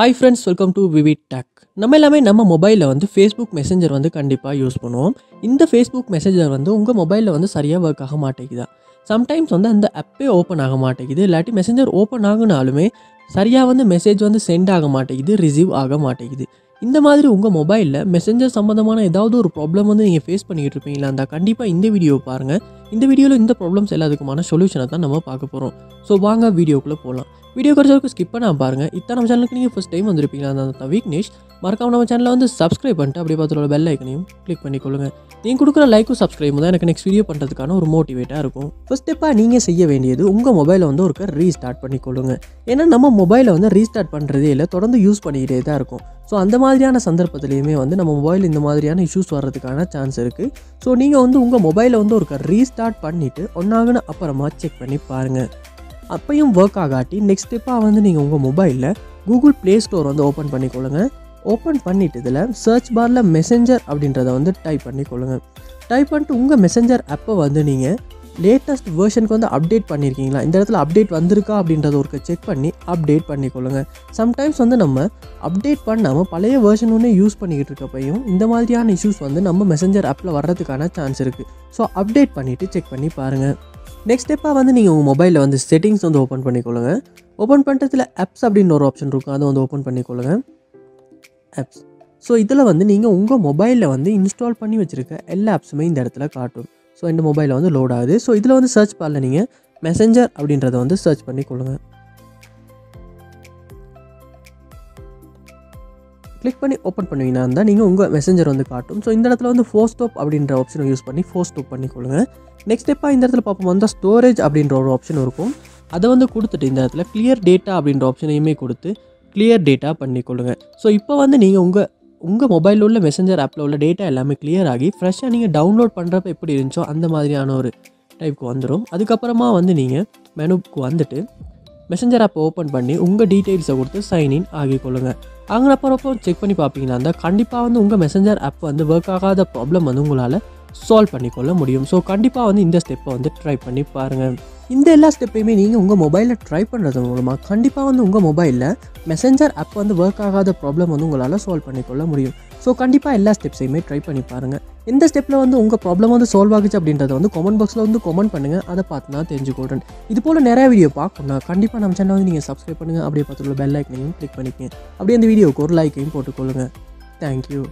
Hi friends, welcome to VividTech. நம்ம எல்லாமே நம்ம மொபைலில் வந்து ஃபேஸ்புக் மெசேஞ்சர் வந்து கண்டிப்பாக யூஸ் பண்ணுவோம். இந்த ஃபேஸ்புக் மெசேஞ்சர் வந்து உங்கள் மொபைலில் வந்து சரியாக ஒர்க் ஆக மாட்டேங்குதா? சம்டைம்ஸ் வந்து அந்த ஆப்பே ஓப்பன் ஆக மாட்டேங்குது. இல்லாட்டி மெசேஞ்சர் ஓப்பன் ஆகுனாலுமே சரியாக வந்து மெசேஜ் வந்து சென்ட் ஆக மாட்டேங்குது, ரிசீவ் ஆக மாட்டேங்குது. இந்த மாதிரி உங்கள் மொபைலில் மெசேஞ்சர் சம்மந்தமான ஏதாவது ஒரு ப்ராப்ளம் வந்து நீங்கள் ஃபேஸ் பண்ணிக்கிட்டு இருப்பீங்களா? அந்த கண்டிப்பாக இந்த வீடியோ பாருங்கள். இந்த வீடியோவில் இந்த ப்ராப்ளம்ஸ் எல்லாத்துக்குமான சொல்யூஷனை தான் நம்ம பார்க்க போகிறோம். ஸோ வாங்க வீடியோக்குள்ளே போகலாம். வீடியோ குறைச்சவருக்கு ஸ்கிப் பண்ணாமல் பாருங்கள். இத்தனை நம்ம சேனலுக்கு நீங்கள் ஃபஸ்ட் டைம் வந்திருப்பீங்களா? அந்த வீக்னேஷ் மறக்காம நம்ம சேனலை வந்து சப்ஸ்கிரைப் பண்ணிட்டு அப்படியே பார்த்துள்ள பெல் ஐக்கனையும் கிளிக் பண்ணிக்கொள்ளுங்கள். நீங்கள் கொடுக்குற லைக்கும் சப்ஸ்கிரைப் தான் எனக்கு நெக்ஸ்ட் வீடியோ பண்ணுறதுக்கான ஒரு மோட்டிவேட்டாக இருக்கும். ஃபர்ஸ்ட் ஸ்டெப்பாக நீங்கள் செய்ய வேண்டியது உங்கள் மொபைலை வந்து ஒருக்க ரீஸ்டார்ட் பண்ணிக்கொள்ளுங்க. ஏன்னா நம்ம மொபைலை வந்து ரீஸ்டார்ட் பண்ணுறதே இல்லை, தொடர்ந்து யூஸ் பண்ணிக்கிட்டே தான் இருக்கும். ஸோ அந்த மாதிரியான சந்தர்ப்பத்துலேயுமே வந்து நம்ம மொபைல் இந்த மாதிரியான இஷ்யூஸ் வர்றதுக்கான சான்ஸ் இருக்குது. ஸோ நீங்கள் வந்து உங்கள் மொபைலை வந்து ஒருக்க ரீஸ்டார்ட் பண்ணிவிட்டு ஒன்றாகுன அப்புறமா செக் பண்ணி பாருங்கள். அப்பையும் ஒர்க் ஆகாட்டி நெக்ஸ்ட் ஸ்டெப்பாக வந்து நீங்கள் உங்கள் மொபைலில் கூகுள் ப்ளே ஸ்டோர் வந்து ஓப்பன் பண்ணிக்கொள்ளுங்க. ஓப்பன் பண்ணிவிட்டு இதில் சர்ச் பாரில் மெசேஞ்சர் அப்படின்றத வந்து டைப் பண்ணிக்கொள்ளுங்க. டைப் பண்ணிட்டு உங்கள் மெசேஞ்சர் ஆப்பை வந்து நீங்கள் லேட்டஸ்ட் வெர்ஷனுக்கு வந்து அப்டேட் பண்ணியிருக்கீங்களா, இந்த இடத்துல அப்டேட் வந்திருக்கா அப்படின்றத ஒரு செக் பண்ணி அப்டேட் பண்ணிக்கொள்ளுங்க. சம்டைம்ஸ் வந்து நம்ம அப்டேட் பண்ணாமல் பழைய வெர்ஷன் ஒன்று யூஸ் பண்ணிக்கிட்டு இருக்கப்பையும் இந்த மாதிரியான இஷ்யூஸ் வந்து நம்ம மெசேஞ்சர் ஆப்பில் வர்றதுக்கான சான்ஸ் இருக்குது. ஸோ அப்டேட் பண்ணிவிட்டு செக் பண்ணி பாருங்கள். நெக்ஸ்ட் ஸ்டெப்பாக வந்து நீங்கள் உங்கள் மொபைலில் வந்து செட்டிங்ஸ் வந்து ஓப்பன் பண்ணிக்கொள்ளுங்க. ஓப்பன் பண்ணுறதுல ஆப்ஸ் அப்படின்னு ஒரு ஆப்ஷன் இருக்கும், அதை வந்து ஓப்பன் பண்ணிக்கொள்ளுங்க. ஆப்ஸ். ஸோ இதில் வந்து நீங்கள் உங்கள் மொபைலில் வந்து இன்ஸ்டால் பண்ணி வச்சுருக்க எல்லா ஆப்ஸுமே இந்த இடத்துல காட்டும். ஸோ இந்த மொபைலில் வந்து லோட் ஆகுது. ஸோ இதில் வந்து சர்ச் பாரில் நீங்கள் மெசேஞ்சர் அப்படின்றத வந்து சர்ச் பண்ணிக்கொள்ளுங்க. கிளிக் பண்ணி ஓப்பன் பண்ணுவீங்கன்னா இருந்தால் நீங்கள் உங்கள் மெசேஞ்சர் வந்து காட்டும். ஸோ இந்த இடத்துல வந்து ஃபோர் ஸ்டாப் அப்படின்ற ஆப்ஷனை யூஸ் பண்ணி ஃபோர் ஸ்டாப் பண்ணிக்கொள்ளுங்க. நெக்ஸ்ட் ஸ்டெப்பாக இந்த இடத்துல பார்ப்போம் வந்து ஸ்டோரேஜ் அப்படின்ற ஒரு ஆப்ஷன் இருக்கும், அதை வந்து கொடுத்துட்டு இந்த இடத்துல கிளியர் டேட்டா அப்படின்ற ஆப்ஷனையுமே கொடுத்து கிளியர் டேட்டா பண்ணிக்கொள்ளுங்க. ஸோ இப்போ வந்து நீங்கள் உங்கள் மொபைலில் உள்ள மெசேஞ்சர் ஆப்பில் உள்ள டேட்டா எல்லாமே கிளியர் ஆகி ஃப்ரெஷ்ஷாக நீங்கள் டவுன்லோட் பண்ணுறப்ப எப்படி இருந்துச்சோ அந்த மாதிரியான ஒரு டைப்புக்கு வந்துடும். அதுக்கப்புறமா வந்து நீங்கள் மெனுக்கு வந்துட்டு மெசேஞ்சர் ஆப்பை ஓப்பன் பண்ணி உங்கள் டீட்டெயில்ஸை கொடுத்து சைன்இன் ஆகிக்கொள்ளுங்க. அப்புறப்போ செக் பண்ணி பார்ப்பீங்கன்னா இருந்தால் கண்டிப்பாக வந்து உங்கள் மெசேஞ்சர் ஆப் வந்து ஒர்க் ஆகாத ப்ராப்ளம் வந்து உங்களால் சால்வ் பண்ணிக்கொள்ள முடியும். ஸோ கண்டிப்பாக வந்து இந்த ஸ்டெப்பை வந்து ட்ரை பண்ணி பாருங்கள். இந்த எல்லா ஸ்டெப்பையுமே நீங்கள் உங்கள் மொபைலில் ட்ரை பண்ணுறது மூலமாக கண்டிப்பாக வந்து உங்கள் மொபைலில் மெசேஞ்சர் ஆப் வந்து ஒர்க் ஆகாத ப்ராப்ளம் வந்து உங்களால் சால்வ் பண்ணிக்கொள்ள முடியும். ஸோ கண்டிப்பாக எல்லா ஸ்டெப்ஸையுமே ட்ரை பண்ணி பாருங்கள். எந்த ஸ்டெப்பில் வந்து உங்கள் ப்ராப்ளம் வந்து சால்வ் ஆகுச்சு அப்படின்றத வந்து கமெண்ட் பாக்ஸில் வந்து கமெண்ட் பண்ணுங்கள். அதை பார்த்து நான் தெரிஞ்சுக்கொள்கிறேன். இது போல் நிறைய வீடியோ பார்க்கணும்னா கண்டிப்பாக நம்ம சேனல் வந்து நீங்கள் சப்ஸ்கிரைப் பண்ணுங்கள். அப்படியே பார்த்துள்ள பெல் ஐக்கனையும் கிளிக் பண்ணிக்கங்க. அப்படியே அந்த வீடியோவுக்கு ஒரு லைக்கையும் போட்டுக்கொள்ளுங்கள். தேங்க்யூ.